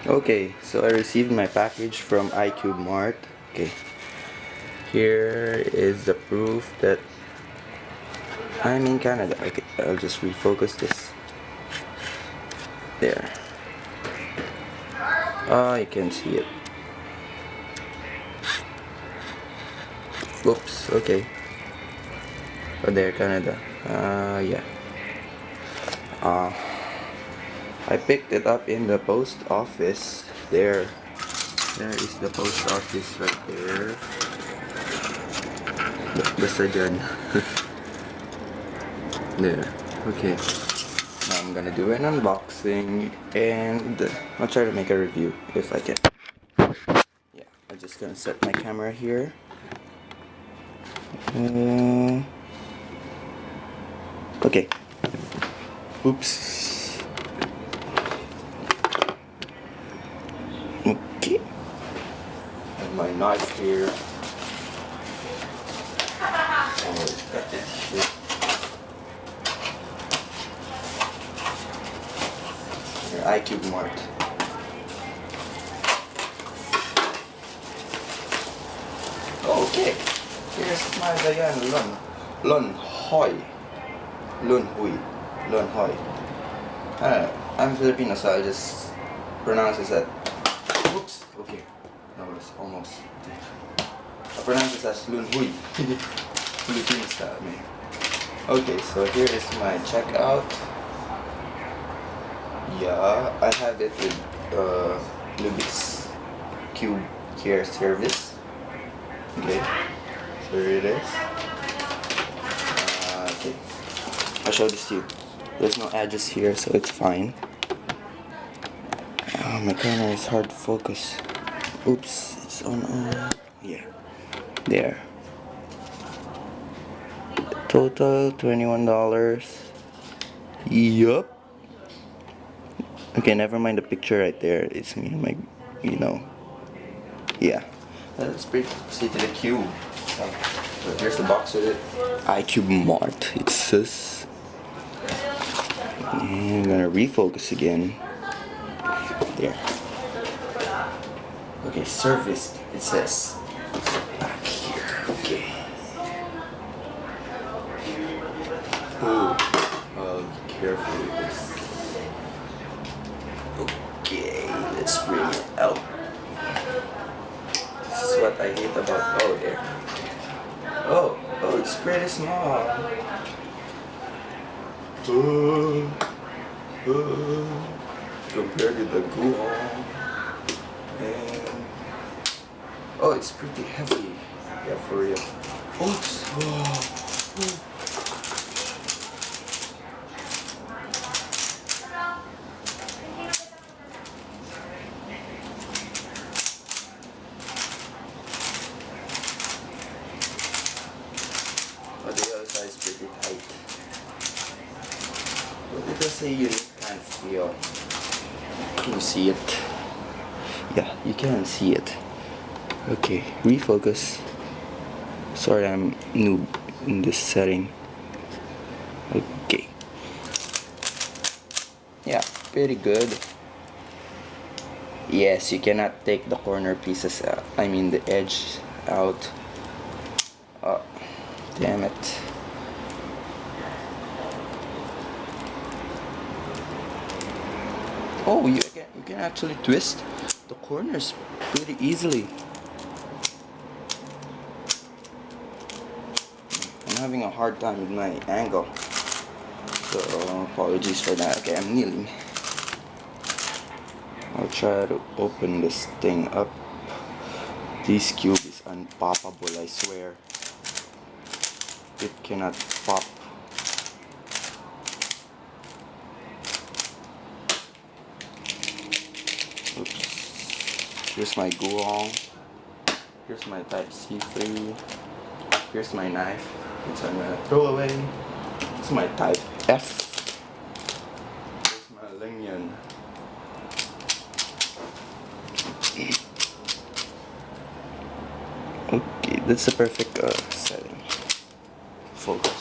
Okay, so I received my package from iCubeMart. Okay, here is the proof that I'm in Canada. Okay, I'll just refocus this. There. Oh, you can see it. Oops, okay. Oh, there, Canada. Yeah. I picked it up in the post office. There. There is the post office right there. Basta dyan. There. Okay. Now I'm gonna do an unboxing and I'll try to make a review if I can. Yeah, I'm just gonna set my camera here. Okay. Oops. Okay. And my knife here. Oh, got this shit. Here, iCubeMart. Okay. Here's my DaYan LunHui. LunHui. I'm Filipino, so I'll just pronounce this as. Oops. Okay. That was almost. I pronounce this as LunHui. Filipino style, man. Okay, so here is my checkout. Yeah, I have it with Lubix Cube Care Service. Okay, so here it is. Okay, I'll show this to you. There's no edges here, so it's fine. My camera is hard to focus. Oops, it's on. Yeah, there. Total $21. Yup. Okay, never mind the picture right there. It's me and my, yeah. Let's proceed to the cube. So here's the box with it. iCubeMart, it says. And I'm gonna refocus again. There. Okay, serviced, it says. Back here, okay. Ooh, be careful with this. Okay, let's bring it out. This is what I hate about. Oh, there. Oh, it's pretty small. Compared to the Guam. And oh, it's pretty heavy. Yeah, for real. Oops. Oh. But the other side is pretty tight. But it does a unique kind of feel. Can you see it? Yeah, you can see it. Okay, refocus. Sorry, I'm noob in this setting. Okay. Yeah, pretty good. Yes, you cannot take the corner pieces out. I mean the edge out. Oh, damn it. Oh, you can actually twist the corners pretty easily. I'm having a hard time with my angle, so apologies for that. Okay, I'm kneeling. I'll try to open this thing up. This cube is unpoppable, I swear. It cannot pop. Oops. Here's my Guang. Here's my Type-C 3. Here's my knife, which I'm gonna throw away. It's my Type F. Here's my LunHui. Okay, that's the perfect setting. Focus.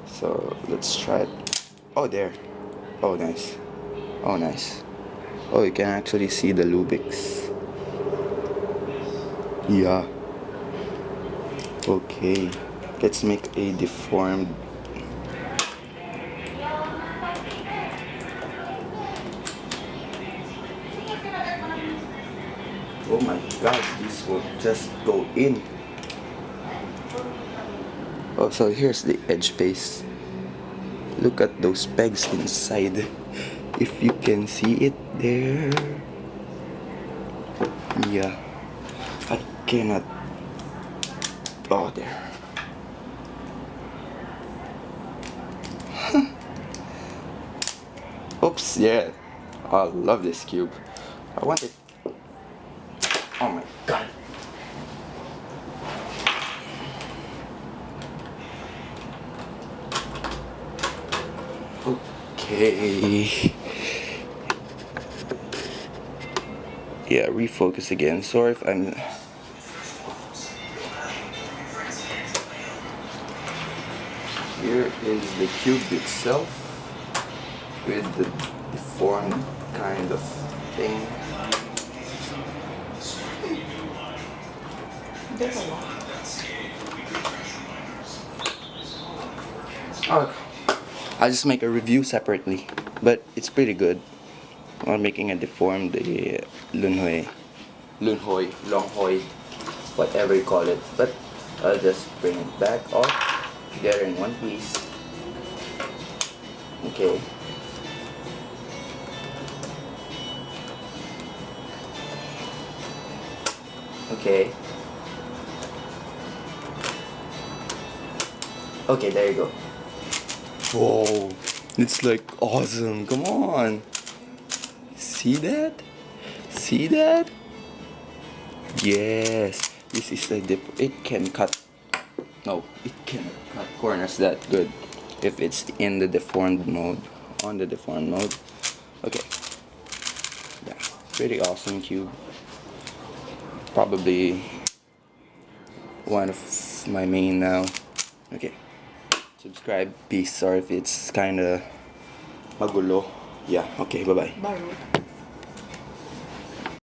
So let's try it. Oh, there. Oh, nice. Oh, nice. Oh, you can actually see the Lubix. Yeah. Okay. Let's make a deformed. Oh my god, this will just go in. Oh, so here's the edge base. Look at those pegs inside. If you can see it there. Yeah. I cannot. Oh, there. Oops, yeah. I love this cube. I want it. Oh my god. Okay. Yeah, refocus again. Sorry if I'm. Here is the cube itself with the deformed kind of thing. There's a lot. Oh, I'll just make a review separately, but it's pretty good. I'm making a deformed LunHui, LunHui, whatever you call it. But I'll just bring it back all together in one piece. Okay. Okay. Okay, there you go. Whoa, it's like awesome. Come on. See that? See that? Yes. This is the dip. It can cut. No, it can cut corners that good if it's in the deformed mode. On the deformed mode. Okay. Yeah. Pretty awesome cube. Probably one of my main now. Okay. Subscribe. Peace. Sorry if it's kinda magulo. Yeah. Okay. Bye bye. Bye.